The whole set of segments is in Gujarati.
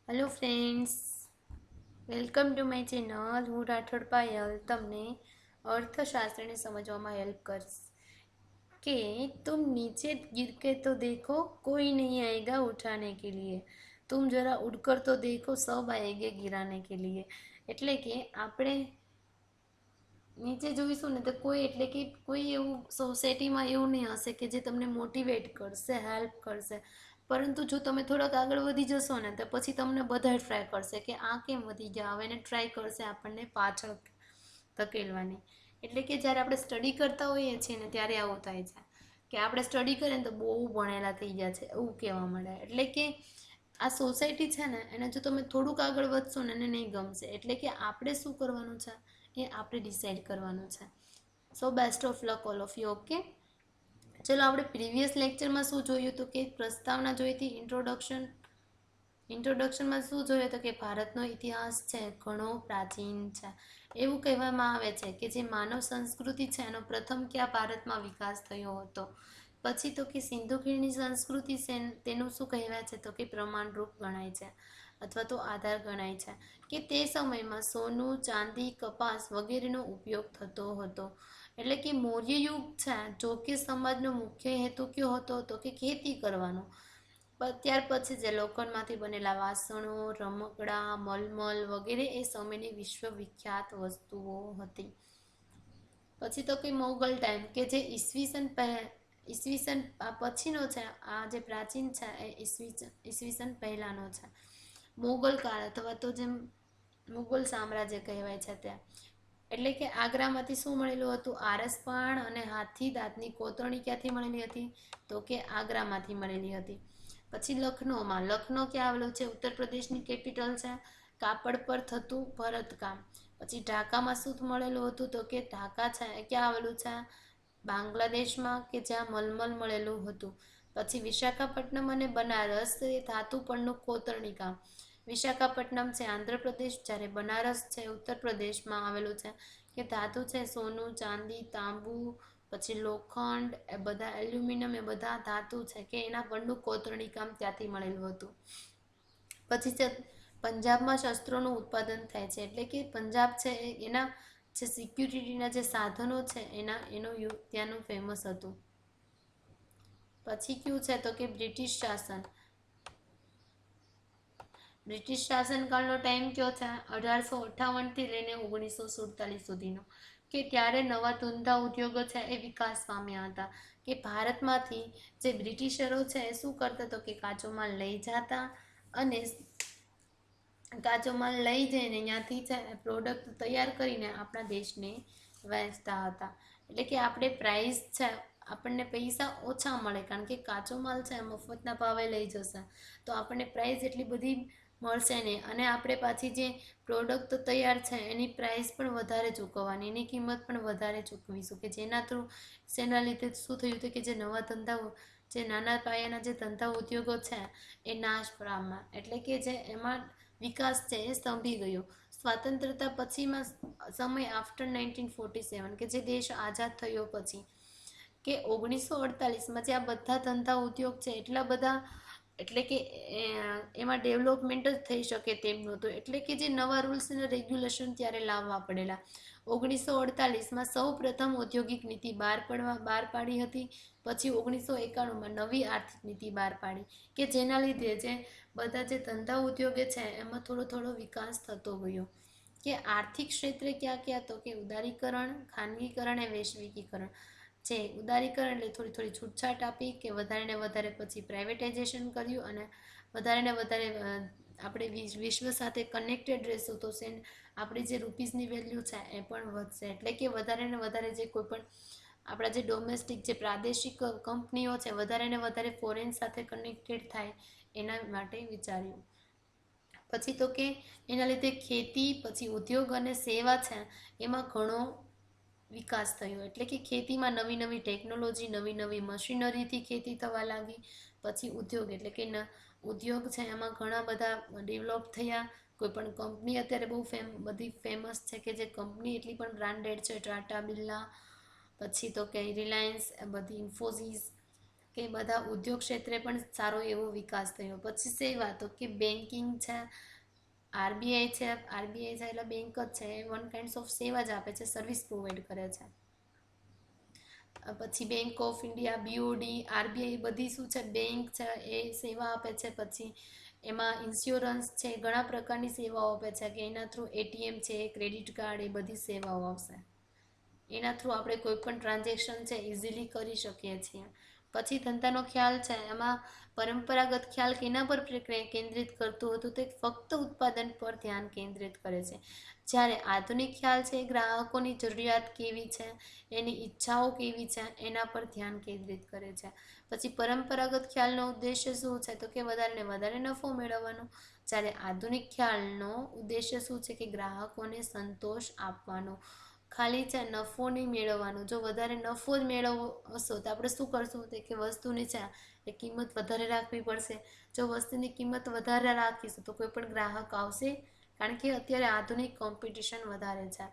Hello friends, welcome to my channel. હું રાઠોડ પાયલ તમને અર્થશાસ્ત્રને સમજવામાં હેલ્પ કરીશ કે तुम नीचे गिर के तो देखो कोई नहीं आएगा उठाने के लिए, तुम जरा उड़कर तो देखो सब आएंगे गिराने के लिए. એટલે કે આપણે નીચે જોઈશું ને તો કોઈ એટલે કે કોઈ એવું સોસાયટીમાં એવું નહીં હશે કે જે તમને મોટિવેટ કરશે, હેલ્પ કરશે. પરંતુ જો તમે થોડાક આગળ વધી જશો ને તો પછી તમને બધા ટ્રાય કરશે કે આ કેમ વધી ગયા, હવે એને ટ્રાય કરશે આપણને પાછળ ધકેલવાની. એટલે કે જ્યારે આપણે સ્ટડી કરતા હોઈએ છીએ ને ત્યારે આવું થાય છે કે આપણે સ્ટડી કરીએ ને તો બહુ ભણેલા થઈ ગયા છે એવું કહેવા મળે. એટલે કે આ સોસાયટી છે ને એને જો તમે થોડુંક આગળ વધશો ને એને નહીં ગમશે. એટલે કે આપણે શું કરવાનું છે એ આપણે ડિસાઈડ કરવાનું છે. So best of luck all of you. Okay, ચલો આપણે પ્રીવિયસ લેક્ચરમાં શું જોયું હતું કે પ્રસ્તાવના જોઈ હતી, ઇન્ટ્રોડક્શનમાં શું જોયું હતું કે ભારતનો ઇતિહાસ છે ઘણો પ્રાચીન છે. એવું કહેવામાં આવે છે કે જે માનવ સંસ્કૃતિ છે એનો પ્રથમ ક્યાં ભારતમાં વિકાસ થયો હતો. પછી તો કે સિંધુ ખીણની સંસ્કૃતિ છે તેનું શું કહેવાય છે તો કે પ્રમાણરૂપ ગણાય છે અથવા તો આધાર ગણાય છે કે તે સમયમાં સોનું, ચાંદી, કપાસ વગેરેનો ઉપયોગ થતો હતો. એટલે કે મૌર્ય યુગ છે જો કે સમાજનો મુખ્ય હેતુ કયો હતો તો કે ખેતી કરવાનો. ત્યાર પછી જે લોખંડમાંથી બનેલા વાસણો, રમકડા, મલમલ વગેરે એ સમયની વિશ્વવિખ્યાત વસ્તુઓ હતી. પછી તો કે મોગલ ટાઈમ કે જે ઈસવીસન પછીનો છે. આ જે પ્રાચીન છે એ ઈસવીસન પહેલાનો છે. મોગલ કાળ અથવા તો જેમ મુગલ સામ્રાજ્ય કહેવાય છે ત્યાં. એટલે કે આગ્રામાંથી શું મળેલું હતું? આરસપહાણ અને હાથી દાંતની કોતરણી ક્યાંથી મળેલી હતી તો કે આગ્રામાંથી મળેલી હતી. પછી લખનૌમાં, લખનૌ ક્યાં આવેલું છે? ઉત્તર પ્રદેશની કેપિટલ છે. કાપડ પર થતું ભરતકામ. પછી ઢાકામાં શું મળેલું હતું તો કે ઢાકા છે એ ક્યાં આવેલું છે? બાંગ્લાદેશમાં કે જ્યાં મલમલ મળેલું હતું. પછી વિશાખાપટ્ટનમ અને બનારસ એ ધાતુ પરનું કોતરણી કામ. વિશાખાપટ્ટનમ છે આંધ્રપ્રદેશ, જ્યારે બનારસ છે ઉત્તર પ્રદેશમાં આવેલું છે કે ધાતુ છે સોનું, ચાંદી, તાંબુ, પછી લોખંડ એ બધા એલ્યુમિનિયમ એ બધા ધાતુ છે કે એના પરનું કોતરણી કામ ત્યાંથી મળેલું હતું. પછી છે પંજાબમાં શસ્ત્રોનું ઉત્પાદન થાય છે. એટલે કે પંજાબ છે એના જે સિક્યુરિટીના જે સાધનો છે એનું ત્યાંનું ફેમસ હતું. પછી કયું છે તો કે બ્રિટિશ શાસન. બ્રિટિશ શાસનકાળનો ટાઈમ કયો છે? 1858થી લઈને 1947 સુધીનો. કે ત્યારે નવા ધંધા ઉદ્યોગો છે એ વિકાસ પામ્યા હતા. કે ભારતમાંથી જે બ્રિટિશરો છે એ શું કરતા તો કે કાચો માલ લઈ જતા અને કાચો માલ લઈ જઈને અહીંયાથી છે પ્રોડક્ટ તૈયાર કરીને આપણા દેશને વેચતા હતા. એટલે કે આપણે પ્રાઇસ છે આપણને પૈસા ઓછા મળે કારણ કે કાચો માલ છે મફતના ભાવે લઈ જશે તો આપણને પ્રાઇસ એટલી બધી મળશે નહીં અને આપણે પાછી જે પ્રોડક્ટ તૈયાર છે એની પ્રાઇસ પણ વધારે ચૂકવવાની, એની કિંમત પણ વધારે ચૂકવીશું કે જેના થ્રુ જેના લીધે શું થયું હતું કે જે નવા ધંધાઓ, જે નાના પાયાના જે ધંધા ઉદ્યોગો છે એ નાશ પામ્યા. એટલે કે જે એમાં વિકાસ છે એ સ્તંભી ગયો. સ્વાતંત્રતા પછીમાં સમય આફ્ટર 1947 કે જે દેશ આઝાદ થયો પછી કે 1948માં જે આ બધા ધંધા ઉદ્યોગ છે એટલા બધા એટલે કે એમાં ડેવલપમેન્ટ જ થઈ શકે તેમ નહોતું. એટલે કે જે નવા રૂલ્સ અને રેગ્યુલેશન ત્યારે લાવવા પડેલા. 1948માં સૌ પ્રથમ ઔદ્યોગિક નીતિ બહાર પાડી હતી. પછી 1991માં નવી આર્થિક નીતિ બહાર પાડી કે જેના લીધે જે બધા જે ધંધા ઉદ્યોગે છે એમાં થોડો થોડો વિકાસ થતો ગયો. કે આર્થિક ક્ષેત્રે ક્યાં ક્યાં તો કે ઉદારીકરણ, ખાનગીકરણ એ વૈશ્વિકીકરણ. જે ઉદારીકરણ એટલે થોડી થોડી છૂટછાટ આપી કે વધારે ને વધારે પછી પ્રાઇવેટાઇઝેશન કર્યું અને વધારે ને વધારે આપણે વિશ્વ સાથે કનેક્ટેડ રહેશું તો આપણી જે રૂપીસની વેલ્યુ છે એ પણ વધશે. એટલે કે વધારે ને વધારે જે કોઈ પણ આપણા જે ડોમેસ્ટિક જે પ્રાદેશિક કંપનીઓ છે વધારે ને વધારે ફોરેન સાથે કનેક્ટેડ થાય એના માટે વિચાર્યું. પછી તો કે એના લીધે ખેતી, પછી ઉદ્યોગ અને સેવા છે એમાં ઘણો વિકાસ થયો. એટલે કે ખેતીમાં નવી નવી ટેકનોલોજી, નવી નવી મશીનરીથી ખેતી થવા લાગી. પછી ઉદ્યોગ એટલે કે ઉદ્યોગ છે એમાં ઘણા બધા ડેવલપ થયા. કોઈ પણ કંપની અત્યારે બહુ બધી ફેમસ છે કે જે કંપની એટલી પણ બ્રાન્ડેડ છે, ટાટા, બિરલા, પછી તો કે રિલાયન્સ, બધી ઇન્ફોસિસ કે બધા ઉદ્યોગ ક્ષેત્રે પણ સારો એવો વિકાસ થયો. પછી સેવા, તો કે બેન્કિંગ છે, આરબીઆઈ છે. આરબીઆઈ છે એટલે બેંક જ છે, એ વન કાઇન્ડ્સ ઓફ સેવા જ આપે છે, સર્વિસ પ્રોવાઈડ કરે છે. પછી bank of India, BOD, RBI બધી શું છે, બેંક છે, એ સેવા આપે છે. પછી એમાં ઇન્સ્યોરન્સ છે, ઘણા પ્રકારની સેવાઓ આપે છે કે એના થ્રુ એટીએમ છે, ક્રેડિટ કાર્ડ, એ બધી સેવાઓ આવશે. એના થ્રુ આપણે કોઈ પણ ટ્રાન્ઝેક્શન છે ઇઝીલી કરી શકીએ છીએ. પછી ધંધાનો ખ્યાલ છે, એમાં પરંપરાગત ખ્યાલ કેના પર કેન્દ્રિત કરતું હતું, તે ફક્ત ઉત્પાદન પર ધ્યાન કેન્દ્રિત કરે છે. જ્યારે આધુનિક ખ્યાલ છે ગ્રાહકોની જરૂરિયાત કેવી છે, એની ઈચ્છાઓ કેવી છે, એના પર ધ્યાન કેન્દ્રિત કરે છે. પછી પરંપરાગત ખ્યાલનો ઉદ્દેશ્ય શું છે, તો કે વધારે ને વધારે નફો મેળવવાનો. જ્યારે આધુનિક ખ્યાલનો ઉદ્દેશ્ય શું છે, કે ગ્રાહકોને સંતોષ આપવાનો. ખાલી છે નફો નહીં મેળવવાનો. જો વધારે નફો જ મેળવવો હશો તો આપણે શું કરશું, કે વસ્તુની છે એ કિંમત વધારે રાખવી પડશે. જો વસ્તુની કિંમત વધારે રાખીશું તો કોઈ પણ ગ્રાહક આવશે, કારણ કે અત્યારે આધુનિક કોમ્પિટિશન વધારે છે.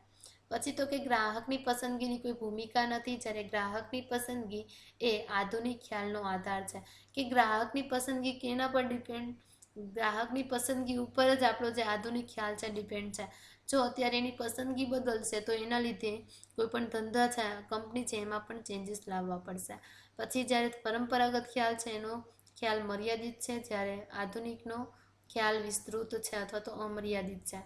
પછી તો કે ગ્રાહકની પસંદગીની કોઈ ભૂમિકા નથી. જ્યારે ગ્રાહકની પસંદગી એ આધુનિક ખ્યાલનો આધાર છે. કે ગ્રાહકની પસંદગી કેના પર ડિપેન્ડ, ગ્રાહકની પસંદગી ઉપર જ આપણો જે આધુનિક ખ્યાલ છે ડિપેન્ડ છે. જો અત્યારે એની પસંદગી બદલશે તો એના લીધે કોઈ પણ ધંધા છે, કંપની છે, એમાં પણ ચેન્જીસ લાવવા પડશે. પછી જ્યારે પરંપરાગત ખ્યાલ છે એનો ખ્યાલ મર્યાદિત છે, જ્યારે આધુનિકનો ખ્યાલ વિસ્તૃત છે અથવા તો અમર્યાદિત છે.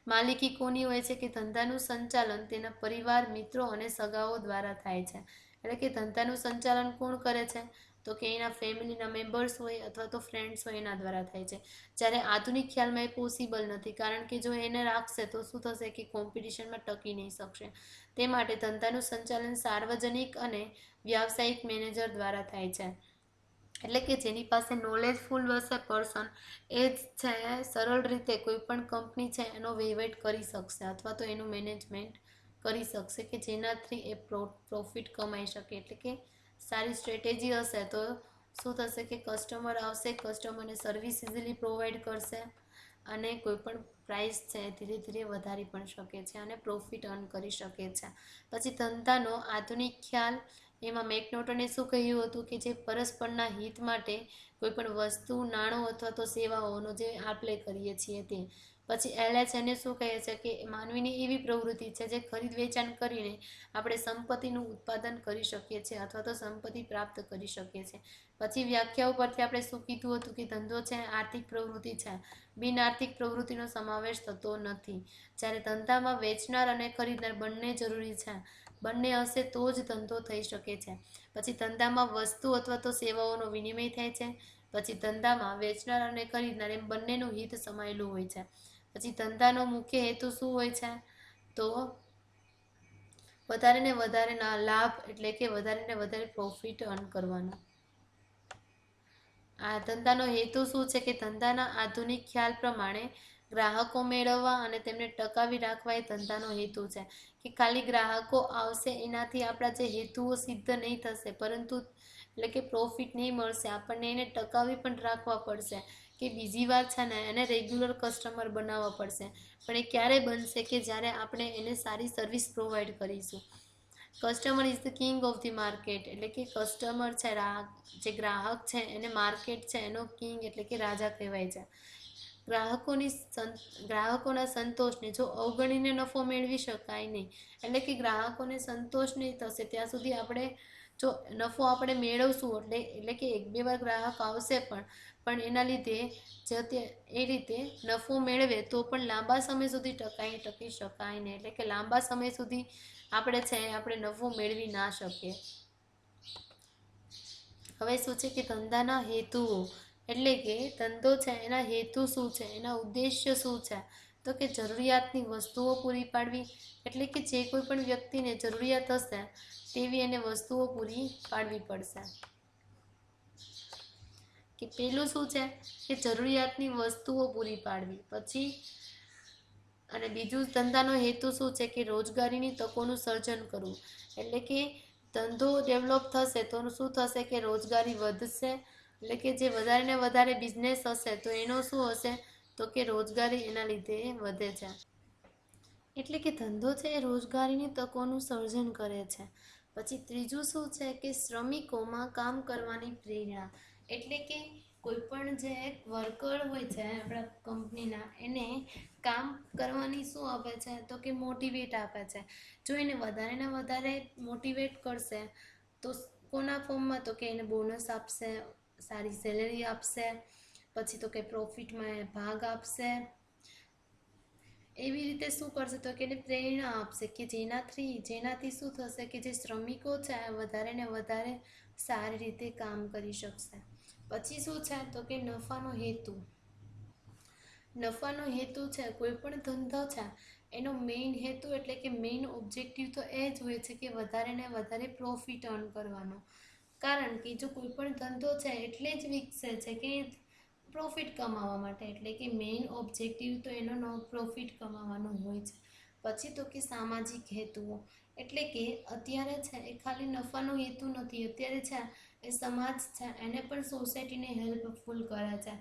માલિકી કોની હોય છે, કે ધંધાનું સંચાલન તેના પરિવાર, મિત્રો અને સગાઓ દ્વારા થાય છે. એટલે કે ધંધાનું સંચાલન કોણ કરે છે, તો કે એના ફેમિલીના મેમ્બર્સ હોય અથવા તો ફ્રેન્ડ્સ હોય, એના દ્વારા થાય છે. જ્યારે આધુનિક ખ્યાલમાં એ પોસિબલ નથી, કારણ કે જો એને રાખશે તો શું થશે, કે કોમ્પિટિશનમાં ટકી નહીં શકશે. તે માટે ધંધાનું સંચાલન સાર્વજનિક અને વ્યાવસાયિક મેનેજર દ્વારા થાય છે. એટલે કે જેની પાસે નોલેજફુલ હશે પર્સન, એ જ છે સરળ રીતે કોઈ પણ કંપની છે એનો વહીવટ કરી શકશે અથવા તો એનું મેનેજમેન્ટ કરી શકશે, કે જેનાથી એ પ્રોફિટ કમાઈ શકે. એટલે કે સારી સ્ટ્રેટેજી હશે તો શું થશે, કે કસ્ટમર આવશે, કસ્ટમરને સર્વિસ ઇઝીલી પ્રોવાઈડ કરશે અને કોઈ પણ પ્રાઇસ છે ધીરે ધીરે વધારી પણ શકે છે અને પ્રોફિટ અર્ન કરી શકે છે. પછી ધંધાનો આધુનિક ખ્યાલ, એમાં મેકનોટને શું કહ્યું હતું, કે જે પરસ્પરના હિત માટે કોઈ પણ વસ્તુ, નાણું અથવા તો સેવાઓનો જે આપ-લે કરીએ છીએ તે. પછી એલએચ એને શું કહે છે, કે માનવીની એવી પ્રવૃત્તિ છે જે ખરીદ વેચાણ કરીને આપણે સંપત્તિનું ઉત્પાદન કરી શકીએ છીએ અથવા તો સંપત્તિ પ્રાપ્ત કરી શકીએ છીએ. પછી વ્યાખ્યાઓ પરથી આપણે શું કીધું હતું, કે ધંધો છે આર્થિક પ્રવૃત્તિ છે, બિન આર્થિક પ્રવૃત્તિનો સમાવેશ થતો નથી. જ્યારે ધંધામાં વેચનાર અને ખરીદનાર બંને જરૂરી છે, બંને હશે તો જ ધંધો થઈ શકે છે. પછી ધંધામાં વસ્તુ અથવા તો સેવાઓનો વિનિમય થાય છે. પછી ધંધામાં વેચનાર અને ખરીદનાર એમ બંનેનું હિત સમાયેલું હોય છે. પછી ધંધાનો મુખ્ય હેતુ શું હોય છે, તો વધારે ને વધારે લાભ, એટલે કે વધારે ને વધારે પ્રોફિટ અર્ન કરવાનો. આ ધંધાનો હેતુ શું છે, કે ધંધાના આધુનિક ખ્યાલ પ્રમાણે ગ્રાહકો મેળવવા અને તેમને ટકાવી રાખવા એ ધંધાનો હેતુ છે. કે ખાલી ગ્રાહકો આવશે એનાથી આપણા જે હેતુઓ સિદ્ધ નહીં થશે, પરંતુ એટલે કે પ્રોફિટ નહીં મળશે, આપણને એને ટકાવી પણ રાખવા પડશે. કે બીજી વાત છે ને, એને રેગ્યુલર કસ્ટમર બનાવવા પડશે. પણ એ ક્યારે બનશે, કે જ્યારે આપણે એને સારી સર્વિસ પ્રોવાઈડ કરીશું. Customer is the king of the market. એટલે કે કસ્ટમર છે, જે ગ્રાહક છે એને માર્કેટ છે એનો કિંગ એટલે કે રાજા કહેવાય છે. ગ્રાહકોના સંતોષને જો અવગણીને નફો મેળવી શકાય નહીં. એટલે કે ગ્રાહકોને સંતોષ નહીં થશે ત્યાં સુધી આપણે જો નફો આપણે મેળવશું, એટલે કે એક બે વાર ગ્રાહક આવશે પણ એના લીધે એ રીતે નફો મેળવે તો પણ લાંબા સમય સુધી ટકી શકાય નહીં. એટલે કે લાંબા સમય સુધી આપણે નફો મેળવી ના શકીએ. હવે શું છે, કે ધંધાના હેતુઓ, એટલે કે ધંધો છે એના હેતુ શું છે, એના ઉદ્દેશ્ય શું છે, તો કે જરૂરિયાતની વસ્તુઓ પૂરી પાડવી. એટલે કે જે કોઈ પણ વ્યક્તિને જરૂરિયાત હશે તેવી એને વસ્તુઓ પૂરી પાડવી પડશે. કે પેલું શું છે, કે જરૂરિયાતની વસ્તુઓ પૂરી પાડવી. પછી અને બીજું ધંધાનો હેતુ શું છે, કે રોજગારીની તકોનું સર્જન કરવું. એટલે કે ધંધો ડેવલપ થશે તો શું થશે, કે રોજગારી વધશે. એટલે કે જે વધારે ને વધારે બિઝનેસ હશે તો એનો શું હશે, તો કે રોજગારી એના લીધે વધે છે. એટલે કે ધંધો છે એ રોજગારીની તકોનું સર્જન કરે છે. પછી ત્રીજું શું છે કે શ્રમિકોમાં કામ કરવાની પ્રેરણા, એટલે કે કોઈ પણ જે વર્કર હોય છે આપણા કંપનીના, એને કામ કરવાની શું આપે છે તો કે મોટિવેટ આપે છે. જો એને વધારે ને વધારે મોટિવેટ કરશે તો કોના ફોર્મમાં, તો કે એને બોનસ આપશે, સારી સેલેરી આપશે, પછી તો કે પ્રોફિટમાં ભાગ આપશે. એવી રીતે શું કરશે તો કે એને પ્રેરણા આપશે કે જેનાથી શું થશે કે જે શ્રમિકો છે વધારે ને વધારે સારી રીતે કામ કરી શકશે. પછી શું છે તો કે નફાનો હેતુ છે. કોઈ પણ ધંધો છે એનો મેઇન હેતુ એટલે કે મેઇન ઓબ્જેક્ટિવ તો એ જ હોય છે કે વધારે ને વધારે પ્રોફિટ અર્ન કરવાનો. કારણ કે જો કોઈ પણ ધંધો છે એટલે જ વિકસે છે કે પ્રોફિટ કમાવા માટે, એટલે કે મેઇન ઓબ્જેક્ટિવ તો એનો પ્રોફિટ કમાવાનો હોય છે. પછી તો કે સામાજિક હેતુઓ, એટલે કે અત્યારે છે એ ખાલી નફાનો હેતુ નથી, અત્યારે છે એ સમાજ છે એને પણ સોસાયટીને હેલ્પફુલ કરે છે.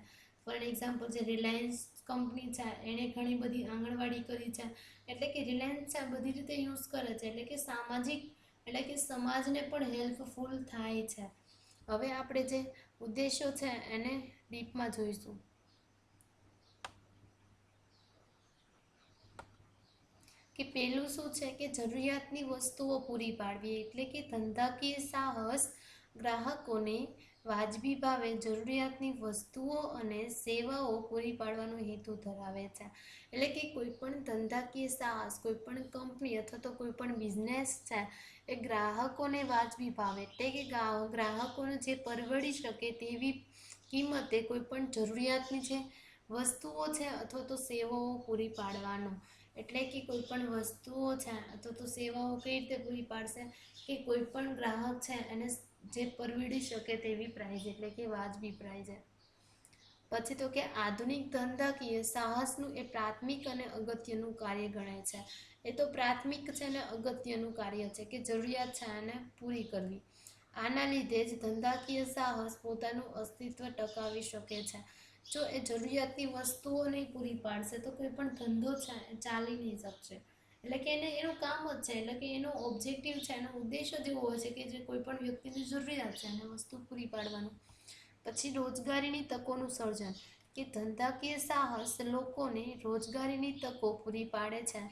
ફોર એક્ઝામ્પલ જે રિલાયન્સ કંપની છે એણે ઘણી બધી આંગણવાડી કરી છે, એટલે કે રિલાયન્સ છે બધી રીતે યુઝ કરે છે, એટલે કે સામાજિક, એટલે કે સમાજને પણ હેલ્પફુલ થાય છે. હવે આપણે જે ઉદ્દેશો છે એને ડીપમાં જોઈશું. કે પહેલું શું છે કે જરૂરિયાતની વસ્તુઓ પૂરી પાડવી, એટલે કે ધંધાકીય સાહસ ગ્રાહકોને વાજબી ભાવે જરૂરિયાતની વસ્તુઓ અને સેવાઓ પૂરી પાડવાનો હેતુ ધરાવે છે. એટલે કે કોઈ પણ ધંધાકીય સાહસ, કોઈ પણ કંપની અથવા તો કોઈ પણ બિઝનેસ છે એ ગ્રાહકોને વાજબી ભાવે, એટલે કે ગ્રાહકોને જે પરવડી શકે તેવી કિંમતે કોઈ પણ જરૂરિયાતની જે વસ્તુઓ છે અથવા તો સેવાઓ પૂરી પાડવાનો. એટલે કે કોઈ પણ વસ્તુઓ છે અથવા તો સેવાઓ કઈ રીતે પૂરી પાડશે કે કોઈ પણ ગ્રાહક છે એને જે પરવડી શકે તેવી પ્રાઇસ, એટલે કે વાજબી પ્રાઇઝે. પછી તો કે આધુનિક ધંધાકીય સાહસનું એ પ્રાથમિક અને અગત્યનું કાર્ય ગણાય છે. એ તો પ્રાથમિક છે અને અગત્યનું કાર્ય છે કે જરૂરિયાત છે એને પૂરી કરવી. આના લીધે જ ધંધાકીય સાહસ પોતાનું અસ્તિત્વ ટકાવી શકે છે. જો એ જરૂરિયાતની વસ્તુઓ નહીં પૂરી પાડશે તો કોઈ પણ ધંધો છે એ ચાલી નહીં શકશે. એટલે કે એનું કામ જ છે, એટલે કે એનો ઓબ્જેક્ટિવ છે, એનો ઉદ્દેશ જ એવો હોય છે કે જે કોઈ પણ વ્યક્તિની જરૂરિયાત છે એને વસ્તુ પૂરી પાડવાનું. પછી રોજગારીની તકોનું સર્જન, કે ધંધાકીય સાહસ લોકોને રોજગારીની તકો પૂરી પાડે છે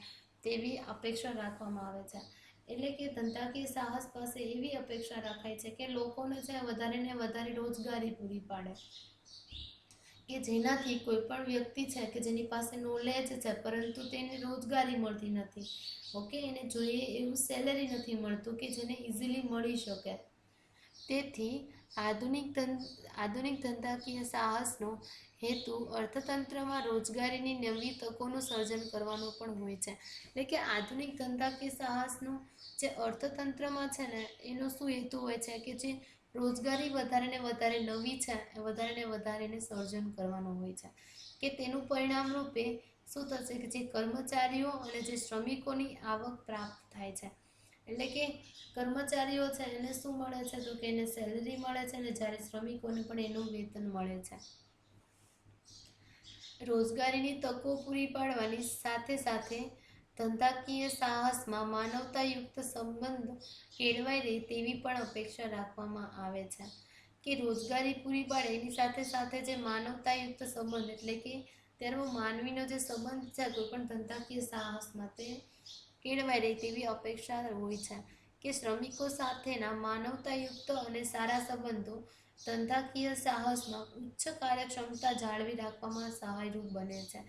તેવી અપેક્ષા રાખવામાં આવે છે. એટલે કે ધંધાકીય સાહસ પાસે એવી અપેક્ષા રાખાય છે કે લોકોને છે વધારે ને વધારે રોજગારી પૂરી પાડે, કે જેનાથી કોઈ પણ વ્યક્તિ છે કે જેની પાસે નોલેજ છે પરંતુ તેને રોજગારી મળતી નથી, ઓકે, એને જોઈએ એવું સેલેરી નથી મળતું કે જેને ઇઝીલી મળી શકે. તેથી આધુનિક ધંધાકીય સાહસનો હેતુ અર્થતંત્રમાં રોજગારીની નવી તકોનું સર્જન કરવાનો પણ હોય છે. એટલે કે આધુનિક ધંધાકીય સાહસનું જે અર્થતંત્રમાં છે ને એનો શું હેતુ હોય છે કે જે રોજગારી વધારે ને વધારે નવી છે એ વધારે ને વધારે એને સર્જન કરવાનું હોય છે. કે તેનું પરિણામ રૂપે શું થશે કે જે કર્મચારીઓ અને જે શ્રમિકોની આવક પ્રાપ્ત થાય છે. એટલે કે કર્મચારીઓ છે એને શું મળે છે તો કે એને સેલરી મળે છે અને જ્યારે શ્રમિકોને પણ એનું વેતન મળે છે. રોજગારીની તકો પૂરી પાડવાની સાથે સાથે ધંધાકીય સાહસમાં માનવતાયુક્ત સંબંધ કેળવાઈ રહે તેવી પણ અપેક્ષા રાખવામાં આવે છે. કે રોજગારી પૂરી પાડે એની સાથે સાથે જે માનવતાયુક્ત સંબંધ, એટલે કે ત્યારે માનવીનો જે સંબંધ છે કોઈ પણ ધંધાકીય સાહસમાં તે કેળવાઈ રહે તેવી અપેક્ષા હોય છે. કે શ્રમિકો સાથેના માનવતાયુક્ત અને સારા સંબંધો ધંધાકીય સાહસમાં ઉચ્ચ કાર્યક્ષમતા જાળવી રાખવામાં સહાયરૂપ બને છે.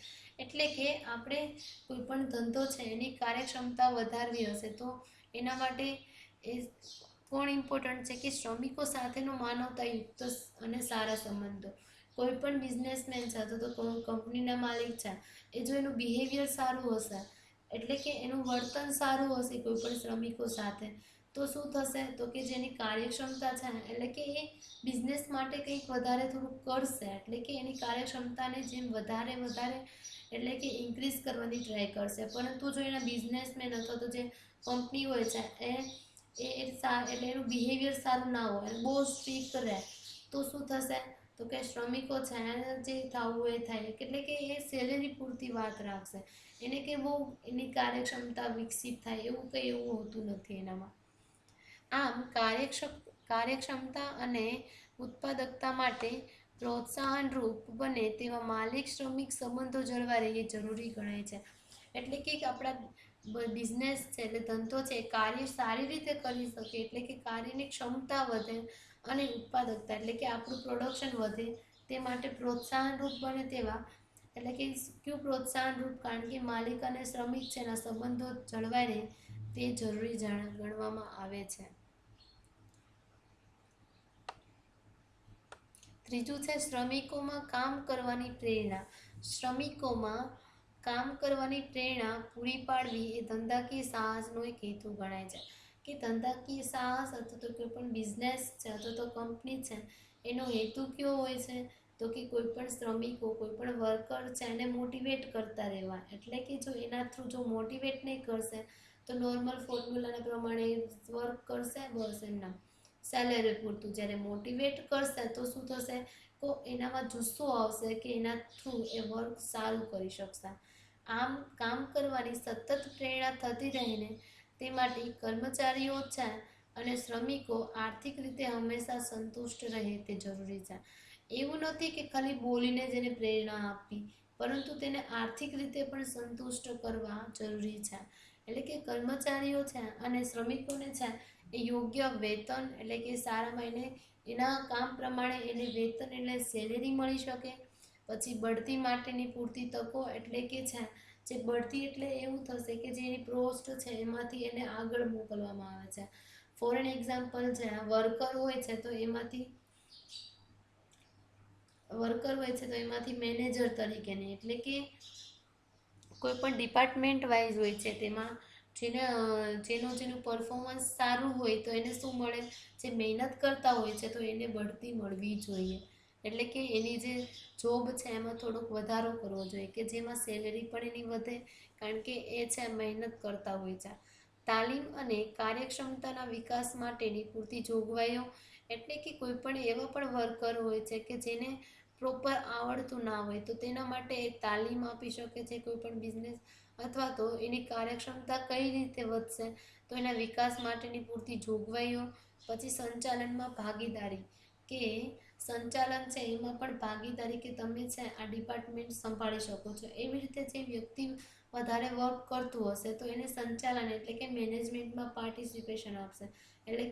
એટલે કે આપણે કોઈ પણ ધંધો છે એની કાર્યક્ષમતા વધારવી હશે તો એના માટે એ કોણ ઇમ્પોર્ટન્ટ છે કે શ્રમિકો સાથેનો માનવતાયુક્ત અને સારા સંબંધો. કોઈ પણ બિઝનેસમેન છે અથવા તો કંપનીના માલિક છે એ જો એનું બિહેવિયર સારું હશે, એટલે કે એનું વર્તન સારું હશે કોઈ પણ શ્રમિકો સાથે, તો શું થશે તો કે જેની કાર્યક્ષમતા છે એટલે કે એ બિઝનેસ માટે કંઈક વધારે થોડુંક કરશે, એટલે કે એની કાર્યક્ષમતાને જેમ વધારે એટલે કે ઇન્ક્રીઝ કરવાની ટ્રાય કરશે. પરંતુ જો એના બિઝનેસમેન અથવા તો જે કંપની હોય છે એટલે એનું બિહેવિયર સારું ના હોય, બહુ સ્ટ્રિક્ટ રહે, તો શું થશે તો કે શ્રમિકો છે એને જે થવું એ થાય, એટલે કે એ સેલેરી પૂરતી વાત રાખશે, એને કે બહુ એની કાર્યક્ષમતા વિકસિત થાય એવું કંઈ એવું હોતું નથી એનામાં. આમ કાર્યક્ષમતા અને ઉત્પાદકતા માટે પ્રોત્સાહન રૂપ બને તેવા માલિક શ્રમિક સંબંધો જળવાઈ રહે એ જરૂરી ગણાય છે. એટલે કે આપણા બિઝનેસ છે એટલે ધંધો છે કાર્ય સારી રીતે કરી શકે એટલે કે કાર્યની ક્ષમતા વધે અને ઉત્પાદકતા એટલે કે આપણું પ્રોડક્શન વધે તે માટે પ્રોત્સાહન રૂપ બને તેવા એટલે કે કયું પ્રોત્સાહન રૂપ? કારણ કે માલિક અને શ્રમિક છે એના સંબંધો જળવાઈ રહે તે જરૂરી ગણવામાં આવે છે. ત્રીજું છે શ્રમિકોમાં કામ કરવાની પ્રેરણા. શ્રમિકોમાં કામ કરવાની પ્રેરણા પૂરી પાડવી એ ધંધાકીય સાહસનો એક હેતુ ગણાય છે. કે ધંધાકીય સાહસ અથવા તો કોઈ પણ બિઝનેસ છે અથવા તો કંપની છે એનો હેતુ કયો હોય છે? તો કે કોઈ પણ શ્રમિકો કોઈ પણ વર્કર છે એને મોટિવેટ કરતા રહેવા. એટલે કે જો એના થ્રુ જો મોટિવેટ નહીં કરશે તો નોર્મલ ફોર્મ્યુલાના પ્રમાણે વર્ક કરશે બસ એમના સેલેરી પૂરતું. જ્યારે મોટિવેટ કરશે તો શું થશે? તો એનામાં જુસ્સો આવશે કે એના થ્રુ એ વર્ક સારું કરી શકશે. આમ કામ કરવાની સતત પ્રેરણા થતી રહીને તે માટે કર્મચારીઓ છે અને શ્રમિકો આર્થિક રીતે હંમેશા સંતુષ્ટ રહે તે જરૂરી છે. એવું નથી કે ખાલી બોલીને જ એને પ્રેરણા આપવી, પરંતુ તેને આર્થિક રીતે પણ સંતુષ્ટ કરવા જરૂરી છે. એટલે કે કર્મચારીઓ છે અને શ્રમિકોને છે એ યોગ્ય વેતન એટલે કે સારા મહિને એના કામ પ્રમાણે એને વેતન એટલે સેલેરી મળી શકે. પછી બઢતી માટેની પૂરતી તકો એટલે કે છે જે બઢતી એટલે એવું થશે કે જે એની પોસ્ટ છે એમાંથી એને આગળ મોકલવામાં આવે છે. ફોર એન એક્ઝામ્પલ છે વર્કર હોય છે તો એમાંથી મેનેજર તરીકેની એટલે કે કોઈ પણ ડિપાર્ટમેન્ટ વાઇઝ હોય છે તેમાં જેનું પરફોર્મન્સ સારું હોય તો એને શું મળે? જે મહેનત કરતા હોય છે તો એને બઢતી મળવી જોઈએ. એટલે કે એની જે જોબ છે એમાં થોડોક વધારો કરવો જોઈએ કે જેમાં સેલેરી પણ એની વધે કારણ કે એ છે મહેનત કરતા હોય છે. તાલીમ અને કાર્યક્ષમતાના વિકાસ માટેની પૂરતી જોગવાઈઓ એટલે કે કોઈ પણ એવા પણ વર્કર હોય છે કે જેને પ્રોપર આવડતું ના હોય તો તેના માટે તાલીમ આપી શકે છે કોઈ પણ બિઝનેસ, અથવા તો એની કાર્યક્ષમતા કઈ રીતે વધશે તો એના વિકાસ માટેની પૂરતી જોગવાઈઓ. પછી સંચાલનમાં ભાગીદારી કે સંચાલન છે એમાં પણ ભાગીદારી કે તમે છે આ ડિપાર્ટમેન્ટ સંભાળી શકો છો. એવી રીતે જે વ્યક્તિ વધારે વર્ક કરતું હશે તો એને સંચાલન એટલે કે મેનેજમેન્ટમાં પાર્ટિસિપેશન આપશે. એટલે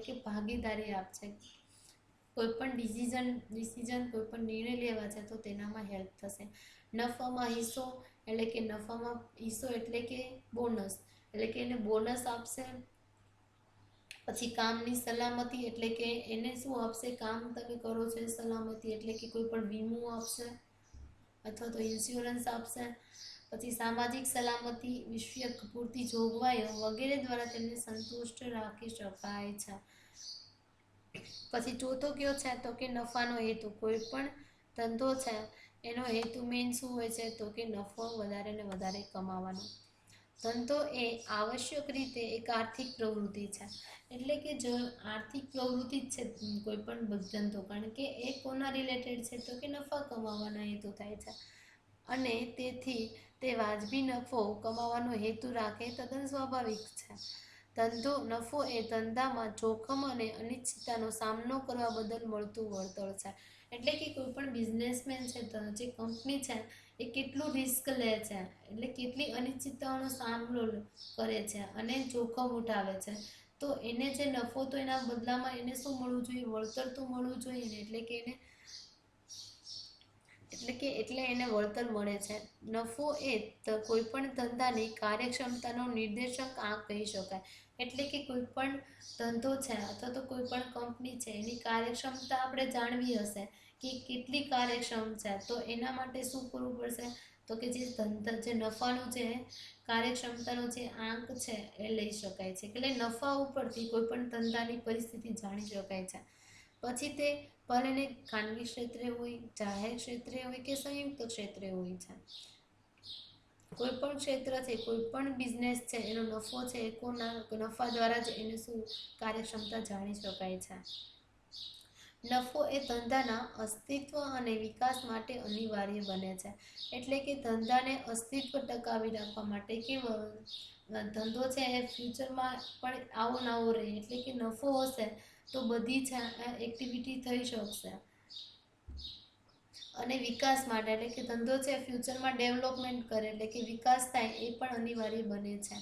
કે ભાગીદારી આપશે. કોઈ પણ ડિસિઝન કોઈ પણ નિર્ણય લેવા છે તો તેનામાં હેલ્પ થશે. નફામાં હિસ્સો એટલે કે બોનસ એટલે કે એને બોનસ આપશે. પછી કામની સલામતી એટલે કે એને શું આપશે? કામ તમે કરો છો સલામતી એટલે કે કોઈ પણ વીમો આપશે અથવા તો ઇન્સ્યોરન્સ આપશે. પછી સામાજિક સલામતી, વિષયક પૂરતી જોગવાઈઓ વગેરે દ્વારા તેમને સંતુષ્ટ રાખી શકાય છે. પછી ચોથો કયો છે તો કે નફાનો હેતુ. કોઈ પણ ધંધો છે એનો હેતુ મેઇન શું હોય છે? તો કે નફો વધારે ને વધારે કમાવાનો. ધંધો એ આવશ્યક રીતે એક આર્થિક પ્રવૃત્તિ છે. એટલે કે જો આર્થિક પ્રવૃત્તિ જ છે કોઈ પણ ધંધો, કારણ કે એ કોના રિલેટેડ છે તો કે નફા કમાવાના હેતુ થાય છે. અને તેથી તે વાજબી નફો કમાવાનો હેતુ રાખે તદ્દન સ્વાભાવિક છે. નફો એ ધંધામાં જોખમ અને અનિશ્ચિતતાનો સામનો કરવા બદલ મળતું વળતર છે. એટલે કે કોઈ પણ બિઝનેસમેન છે જે કંપની છે એ કેટલું રિસ્ક લે છે એટલે કેટલી અનિશ્ચિતતાઓનો સામનો કરે છે અને જોખમ ઉઠાવે છે. તો એને જે નફો તો એના બદલામાં એને શું મળવું જોઈએ? વળતર તો મળવું જોઈએ ને. એટલે એને વળતર મળે છે. નફો એ કોઈ પણ ધંધાની કાર્યક્ષમતાનો નિર્દેશક આંક કહી શકાય. એટલે કે કોઈ પણ ધંધો છે અથવા તો કોઈ પણ કંપની છે એની કાર્યક્ષમતા આપણે જાણવી હશે કે કેટલી કાર્યક્ષમ છે. તો એના માટે શું કરવું પડશે? તો કે જે નફાનું જે કાર્યક્ષમતાનો જે આંક છે એ લઈ શકાય છે. એટલે નફા ઉપરથી કોઈ પણ ધંધાની પરિસ્થિતિ જાણી શકાય છે. પછી તે ભલે ખાનગી ક્ષેત્રે હોય, જાહેર ક્ષેત્રે હોય કે સંયુક્ત ક્ષેત્રે હોય છે. કોઈ પણ ક્ષેત્ર છે, કોઈ પણ બિઝનેસ છે એનો નફો છે નફા દ્વારા જ એને શું કાર્યક્ષમતા જાણી શકાય છે. નફો એ ધંધાના અસ્તિત્વ અને વિકાસ માટે અનિવાર્ય બને છે. એટલે કે ધંધાને અસ્તિત્વ ટકાવી રાખવા માટે કે ધંધો છે એ ફ્યુચરમાં પણ આવો ને આવો રહે, એટલે કે નફો હશે તો બધી જ એક્ટિવિટી થઈ શકશે. અને વિકાસ માટે એટલે કે ધંધો છે ફ્યુચરમાં ડેવલપમેન્ટ કરે એટલે કે વિકાસ થાય એ પણ અનિવાર્ય બને છે.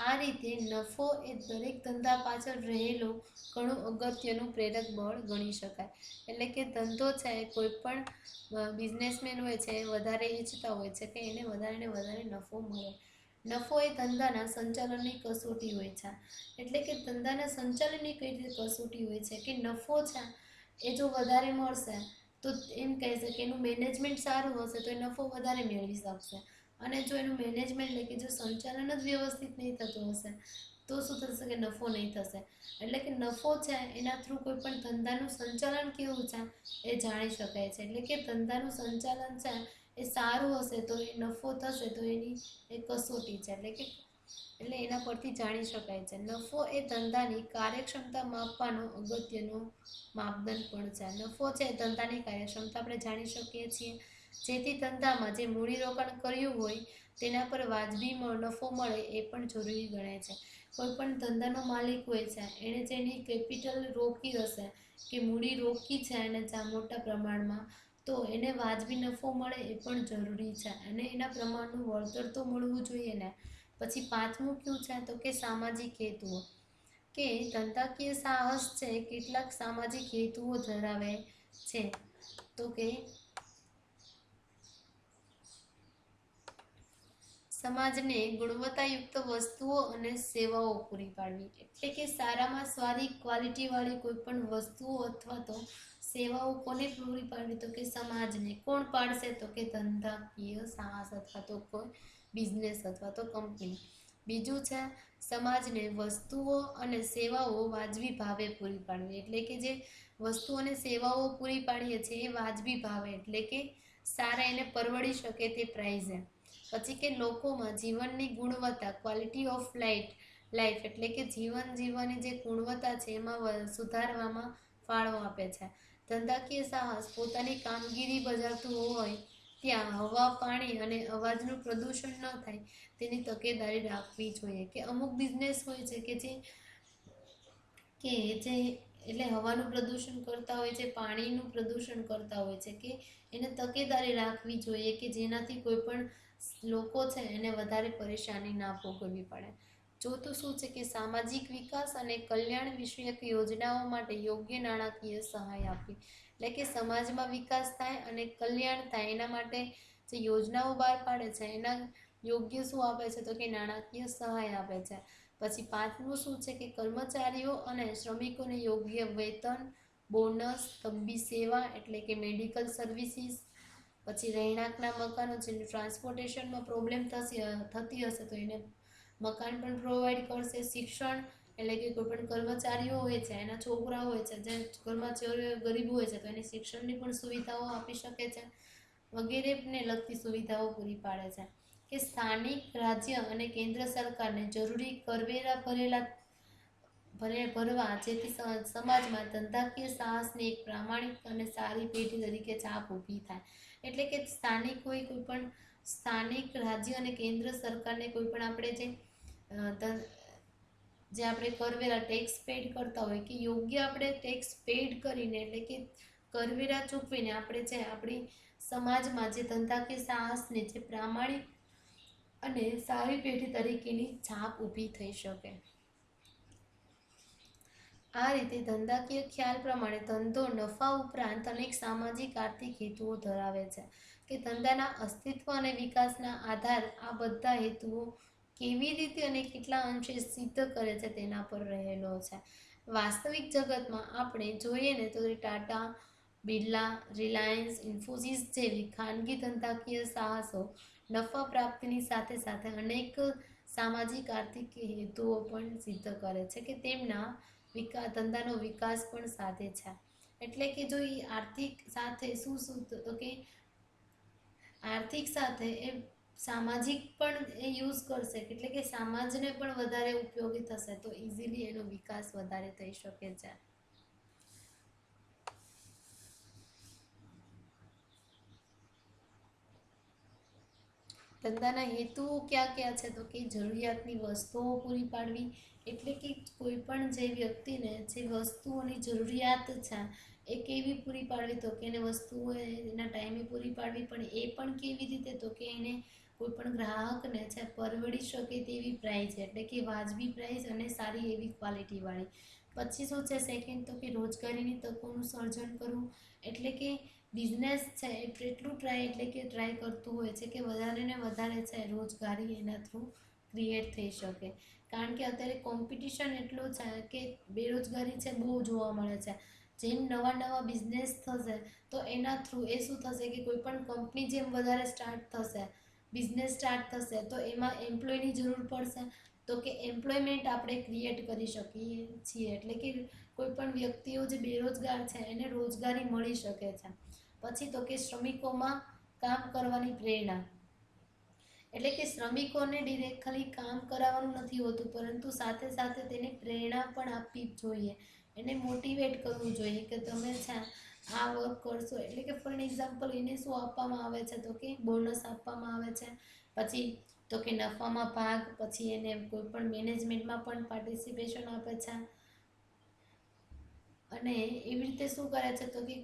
આ રીતે નફો એ દરેક ધંધા પાછળ રહેલો ઘણું અગત્યનું પ્રેરક બળ ગણી શકાય. એટલે કે ધંધો છે એ કોઈ પણ બિઝનેસમેન હોય છે એ વધારે ઈચ્છતા હોય છે કે એને વધારે ને વધારે નફો મળે. નફો એ ધંધાના સંચાલનની કસોટી હોય છે. એટલે કે ધંધાના સંચાલનની કઈ રીતે કસોટી હોય છે કે નફો છે એ જો વધારે મળશે તો એમ કહે છે કે એનું મેનેજમેન્ટ સારું હશે તો એ નફો વધારે મેળવી શકશે. અને જો એનું મેનેજમેન્ટ એટલે કે જો સંચાલન જ વ્યવસ્થિત નહીં થતું હશે તો શું થશે કે નફો નહીં થશે. એટલે કે નફો છે એના થ્રુ કોઈ પણ ધંધાનું સંચાલન કેવું છે એ જાણી શકાય છે. એટલે કે ધંધાનું સંચાલન છે એ સારું હશે તો એ નફો થશે તો એની એ કસોટી છે. એટલે એના પરથી જાણી શકાય છે. નફો એ ધંધાની કાર્યક્ષમતા માપવાનો અગત્યનો માપદંડ પણ છે. નફો છે ધંધાની કાર્યક્ષમતા આપણે જાણી શકીએ છીએ. જેથી ધંધામાં જે મૂડીરોકાણ કર્યું હોય તેના પર વાજબી નફો મળે એ પણ જરૂરી ગણાય છે. કોઈ પણ ધંધાનો માલિક હોય છે એણે જેની કેપિટલ રોકી હશે કે મૂડી રોકી છે અને મોટા પ્રમાણમાં તો એને વાજબી નફો મળે એ પણ જરૂરી છે અને એના પ્રમાણનું વળતર તો મળવું જોઈએ ને. પછી પાંચમું કયું છે તો કે સામાજિક હેતુઓ, કે ધંધાકીય સાહસ છે કેટલાક સામાજિક હેતુઓ ધરાવે છે. તો કે સમાજને ગુણવત્તાયુક્ત વસ્તુઓ અને સેવાઓ પૂરી પાડવી. એટલે કે સારામાં સારી ક્વોલિટીવાળી કોઈ પણ વસ્તુઓ અથવા તો સેવાઓ કોને પૂરી પાડવી તો કે સમાજને. કોણ પાડશે તો કે ધંધાકીય સાહસ અથવા તો કોઈ બિઝનેસ અથવા તો કંપની. બીજું છે સમાજને વસ્તુઓ અને સેવાઓ વાજબી ભાવે પૂરી પાડવી. એટલે કે જે વસ્તુઓ અને સેવાઓ પૂરી પાડીએ છીએ એ વાજબી ભાવે એટલે કે સારા એને પરવડી શકે તે પ્રાઇઝે. પછી કે લોકોમાં જીવનની ગુણવત્તા ક્વોલિટી ઓફ લાઈફ એટલે કે જીવન જીવવાની જે ગુણવત્તા છે એમાં સુધારવામાં ફાળો આપે છે. ધંધાકીય સાહસ પોતાની કામગીરી બજાવતું હોય ત્યાં હવા, પાણી અને અવાજનું પ્રદૂષણ ન થાય તેની તકેદારી રાખવી જોઈએ. કે અમુક બિઝનેસ હોય છે કે જે એટલે હવાનું પ્રદૂષણ કરતા હોય છે, પાણીનું પ્રદૂષણ કરતા હોય છે, કે એને તકેદારી રાખવી જોઈએ કે જેનાથી કોઈ પણ લોકો છે એને વધારે પરેશાની ના ભોગવવી પડે. ચોથું શું છે કે સામાજિક વિકાસ અને કલ્યાણ વિષયક યોજનાઓ માટે યોગ્ય નાણાકીય સહાય આપવી. એટલે કે સમાજમાં વિકાસ થાય અને કલ્યાણ થાય એના માટે જે યોજનાઓ બહાર પાડે છે એના યોગ્ય શું આપે છે તો કે નાણાકીય સહાય આપે છે. પછી પાંચમું શું છે કે કર્મચારીઓ અને શ્રમિકોને યોગ્ય વેતન, બોનસ, તબી સેવા એટલે કે મેડિકલ સર્વિસીસ, પછી રહેણાંકના મકાનો જેનું ટ્રાન્સપોર્ટેશનમાં પ્રોબ્લેમ થતી હશે તો એને મકાન પણ પ્રોવાઈડ કરશે. શિક્ષણ એટલે કે કોઈ પણ કર્મચારીઓ હોય છે એના છોકરા હોય છે જે કર્મચારીઓ ગરીબ હોય છે તો એને શિક્ષણની પણ સુવિધાઓ આપી શકે છે વગેરેને લગતી સુવિધાઓ પૂરી પાડે છે. કે સ્થાનિક, રાજ્ય અને કેન્દ્ર સરકારને જરૂરી કરવેરા ભરવા જેથી સમાજમાં ધંધાકીય સાહસની એક પ્રામાણિક અને સારી પેઢી તરીકે છાપ ઊભી થાય. એટલે કે સ્થાનિક હોય કોઈ પણ સ્થાનિક, રાજ્ય અને કેન્દ્ર સરકારને કોઈ પણ આપણે જે આપણે કરવેરા ટેક્સ પેડ કરતા હોય કે યોગ્ય આપણે ટેક્સ પેડ કરીને એટલે કે કરવેરા ચૂકવીને આપણે જે આપણી સમાજમાં જે ધંધાકીય સાહસની જે પ્રામાણિક અને સારી પેઢી તરીકેની છાપ ઊભી થઈ શકે. આ રીતે ધંધાકીય ખ્યાલ પ્રમાણે ધંધો નફા ઉપરાંત અનેક સામાજિક આર્થિક હેતુઓ ધરાવે છે. કે ધંધાના અસ્તિત્વ અને વિકાસના આધાર આ બધા હેતુઓ કેવી રીતે અને કેટલા અંશે સિદ્ધ કરે છે તેના પર રહેલો છે. વાસ્તવિક જગતમાં આપણે જોઈએ ને તો ટાટા, બિરલા, રિલાયન્સ, ઇન્ફોસિસ જેવી ખાનગી ધંધાકીય સાહસો નફા પ્રાપ્તિની સાથે સાથે અનેક સામાજિક આર્થિક હેતુઓ પણ સિદ્ધ કરે છે કે તેમના ધંધાનો વિકાસ પણ સાધે છે. એટલે કે જો એ આર્થિક સાથે શું તો કે આર્થિક સાથે એ સામાજિક પણ એ યુઝ કરશે એટલે કે સમાજને પણ વધારે ઉપયોગી થશે તો ઇઝીલી એનો વિકાસ વધારે થઈ શકે છે. ધંધાના હેતુઓ ક્યાં ક્યાં છે તો કે જરૂરિયાતની વસ્તુઓ પૂરી પાડવી, એટલે કે કોઈ પણ જે વ્યક્તિને જે વસ્તુઓની જરૂરિયાત છે એ કેવી પૂરી પાડવી તો કે એને વસ્તુઓ એના ટાઈમે પૂરી પાડવી, પણ એ પણ કેવી રીતે તો કે એને કોઈ પણ ગ્રાહકને છે પરવડી શકે તેવી પ્રાઇસ, એટલે કે વાજબી પ્રાઇસ અને સારી એવી ક્વોલિટીવાળી. પછી શું છે સેકન્ડ તો કે રોજગારીની તકોનું સર્જન કરવું, એટલે કે બિઝનેસ છે એ એટલું ટ્રાય કરતું હોય છે કે વધારે ને વધારે છે રોજગારી એના થ્રુ ક્રિએટ થઈ શકે, કારણ કે અત્યારે કોમ્પિટિશન એટલું છે કે બેરોજગારી છે બહુ જોવા મળે છે. જેમ નવા નવા બિઝનેસ થશે તો એના થ્રુ એ શું થશે કે કોઈ પણ કંપની જેમ વધારે સ્ટાર્ટ થશે, બિઝનેસ સ્ટાર્ટ થશે તો એમાં એમ્પ્લોયની જરૂર પડશે, તો કે એમ્પ્લોયમેન્ટ આપણે ક્રિએટ કરી શકીએ છીએ, એટલે કે કોઈ પણ વ્યક્તિઓ જે બેરોજગાર છે એને રોજગારી મળી શકે છે. પછી તો કે શ્રમિકોમાં કામ કરવાની પ્રેરણા, એટલે કે શ્રમિકોને ડિરેક્ટ ખાલી કામ કરાવવાનું નથી હોતું, પરંતુ સાથે સાથે તેને પ્રેરણા પણ આપવી જોઈએ, એને મોટિવેટ કરવું જોઈએ કે તમે છે આ વર્ક કરશો, એટલે કે ફોર એક્ઝામ્પલ એને શું આપવામાં આવે છે તો કે બોનસ આપવામાં આવે છે, પછી તો કે નફામાં ભાગ, પછી એને કોઈ પણ મેનેજમેન્ટમાં પણ પાર્ટિસિપેશન આપે છે, અને એવી રીતે શું કરે છે તો કે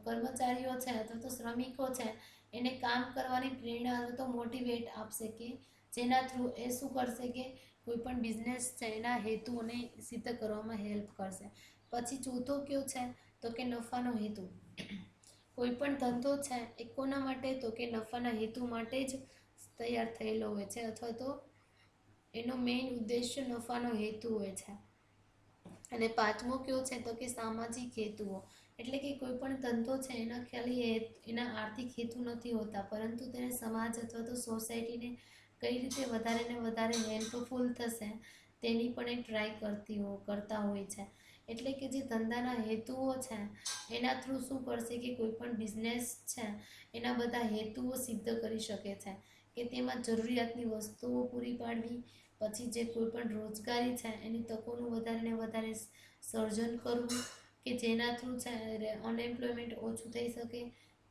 કર્મચારીઓ છે અથવા તો શ્રમિકો છે એને કામ કરવાની પ્રેરણા અથવા તો મોટિવેટ આપશે, કે જેના થ્રુ એ શું કરશે કે કોઈ પણ બિઝનેસ છે એના હેતુઓને સિદ્ધ કરવામાં હેલ્પ કરશે. પછી ચોથો કયો છે તો કે નફાનો હેતુ. કોઈ પણ ધંધો છે એ કોના માટે તો કે નફાના હેતુ માટે જ તૈયાર થયેલો હોય છે, અથવા તો એનો મેઇન ઉદ્દેશ્ય નફાનો હેતુ હોય છે. અને પાંચમો કયો છે તો કે સામાજિક હેતુઓ, એટલે કે કોઈ પણ ધંધો છે એના ખાલી એના આર્થિક હેતુ નથી હોતા, પરંતુ તેને સમાજ અથવા તો સોસાયટીને કઈ રીતે વધારે ને વધારે હેલ્પફુલ થશે તેની પણ એ ટ્રાય કરતા હોય છે. એટલે કે જે ધંધાના હેતુઓ છે એના થ્રુ શું કરશે કે કોઈ પણ બિઝનેસ છે એના બધા હેતુઓ સિદ્ધ કરી શકે છે, કે તેમાં જરૂરિયાતની વસ્તુઓ પૂરી પાડવી, પછી જે કોઈ પણ રોજગારી છે એની તકોનું વધારે ને વધારે સર્જન કરવું, કે જેના થ્રુ છે અનએમ્પ્લોયમેન્ટ ઓછું થઈ શકે,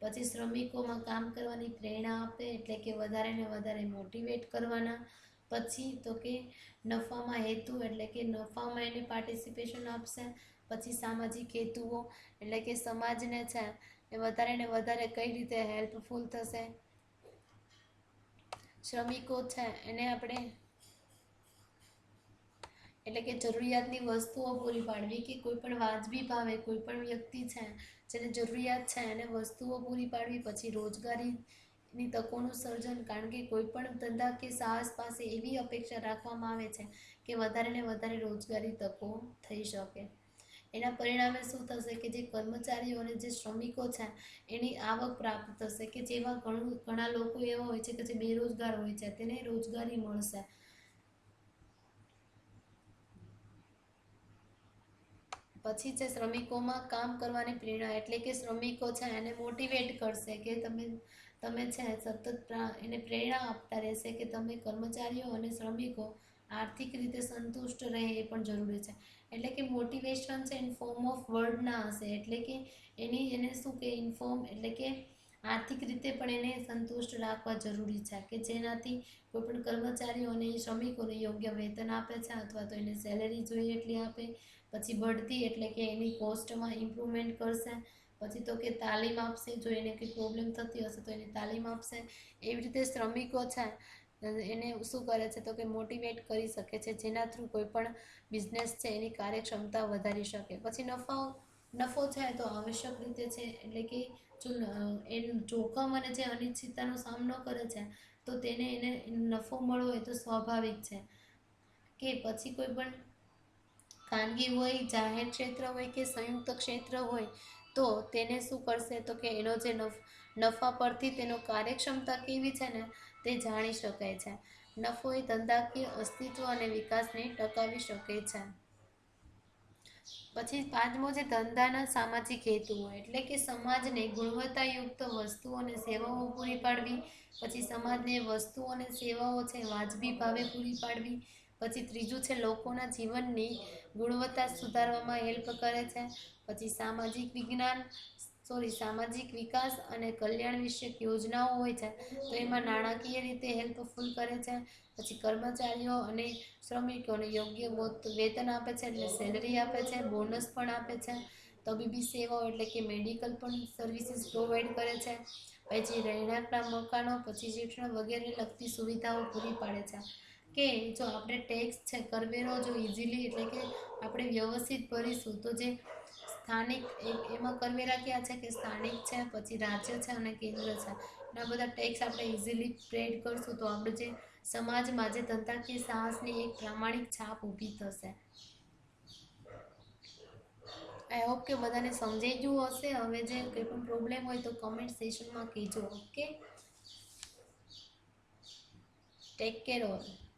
પછી શ્રમિકોમાં કામ કરવાની પ્રેરણા આપે, એટલે કે વધારે ને વધારે મોટિવેટ કરવાના, પછી તો કે નફામાં હેતુ, એટલે કે નફામાં એને પાર્ટિસિપેશન આપશે, પછી સામાજિક હેતુઓ, એટલે કે સમાજને છે એ વધારે ને વધારે કઈ રીતે હેલ્પફુલ થશે, શ્રમિકો છે એને આપણે એટલે કે જરૂરિયાતની વસ્તુઓ પૂરી પાડવી, કે કોઈ પણ વાજબી ભાવે કોઈ પણ વ્યક્તિ છે જેને જરૂરિયાત છે એને વસ્તુઓ પૂરી પાડવી, પછી રોજગારીની તકોનું સર્જન, કારણ કે કોઈ પણ ધંધા કે સાહસ પાસે એવી અપેક્ષા રાખવામાં આવે છે કે વધારે ને વધારે રોજગારી તકો થઈ શકે. એના પરિણામે શું થશે કે જે કર્મચારીઓ અને જે શ્રમિકો છે એની આવક પ્રાપ્ત થશે, કે જેવા ઘણા લોકો એવા હોય છે કે જે બેરોજગાર હોય છે તેને રોજગારી મળશે. પછી છે શ્રમિકોમાં કામ કરવાની પ્રેરણા, એટલે કે શ્રમિકો છે એને મોટિવેટ કરશે, કે તમે છે સતત એને પ્રેરણા આપતા રહેશે કે તમે કર્મચારીઓ અને શ્રમિકો આર્થિક રીતે સંતુષ્ટ રહે એ પણ જરૂરી છે. એટલે કે મોટિવેશન છે ઇન ફોર્મ ઓફ વર્ડ ના હશે, એટલે કે એને શું કે ઇન્ફોર્મ, એટલે કે આર્થિક રીતે પણ એને સંતુષ્ટ રાખવા જરૂરી છે, કે જેનાથી કોઈ પણ કર્મચારીઓ અને શ્રમિકોને યોગ્ય વેતન આપે છે, અથવા તો એને સેલેરી જોઈએ એટલી આપે, પછી બઢતી, એટલે કે એની કોસ્ટમાં ઇમ્પ્રુવમેન્ટ કરશે, પછી તો કે તાલીમ આપશે, જો એને કંઈ પ્રોબ્લેમ થતી હશે તો એને તાલીમ આપશે. એવી રીતે શ્રમિકો છે એને શું કરે છે તો કે મોટિવેટ કરી શકે છે, જેના થ્રુ કોઈ પણ બિઝનેસ છે એની કાર્યક્ષમતા વધારી શકે. પછી નફો છે તો આવશ્યક રીતે છે, એટલે કે જો એનું જોખમ અને જે અનિશ્ચિતતાનો સામનો કરે છે તો એને નફો મળવો એ તો સ્વાભાવિક છે. કે પછી કોઈ પણ ખાનગી હોય, જાહેર ક્ષેત્ર હોય કે સંયુક્ત ક્ષેત્ર હોય તો તેને શું કરશે તો કે એનો જે નફા પરથી તેનો કાર્યક્ષમતા કેવી છે ને તે જાણી શકાય છે. નફો એ ધંધાકીય અસ્તિત્વ અને વિકાસને ટકાવી શકે છે. પછી પાંચમો છે ધંધાના સામાજિક હેતુઓ, એટલે કે સમાજને ગુણવત્તાયુક્ત વસ્તુઓ અને સેવાઓ પૂરી પાડવી, પછી સમાજને વસ્તુઓ અને સેવાઓ છે વાજબી ભાવે પૂરી પાડવી, પછી ત્રીજું છે લોકોના જીવનની ગુણવત્તા સુધારવામાં હેલ્પ કરે છે, પછી સામાજિક વિજ્ઞાન સામાજિક વિકાસ અને કલ્યાણ વિષયક યોજનાઓ હોય છે તો એમાં નાણાકીય રીતે હેલ્પફુલ કરે છે. પછી કર્મચારીઓ અને શ્રમિકોને યોગ્ય વેતન આપે છે, એટલે સેલરી આપે છે, બોનસ પણ આપે છે. તબીબી સેવાઓ એટલે કે મેડિકલ પણ સર્વિસીસ પ્રોવાઈડ કરે છે. પછી રહેણાંકના મકાનો, પછી શિક્ષણ વગેરે લગતી સુવિધાઓ પૂરી પાડે છે. કે જો આપણે ટેક્સ છે, કરવેરો જો ઇઝીલી એટલે કે આપણે વ્યવસ્થિત ભરીશું તો જે સ્થાનિક એમાં કરવેરા ક્યાં છે કે સ્થાનિક છે, પછી રાજ્ય છે અને કેન્દ્ર છે. આ બધા ટેક્સ આપણે ઇઝીલી પેડ કરશું તો આપણે જે સમાજમાં જે ધંધાકીય સાહસની એક પ્રામાણિક છાપ ઊભી થશે. આઈ હોપ કે બધાને સમજાઈ ગયું હશે. હવે જે કંઈ પણ પ્રોબ્લેમ હોય તો કમેન્ટ સેશનમાં કહેજો. Okay, take care all.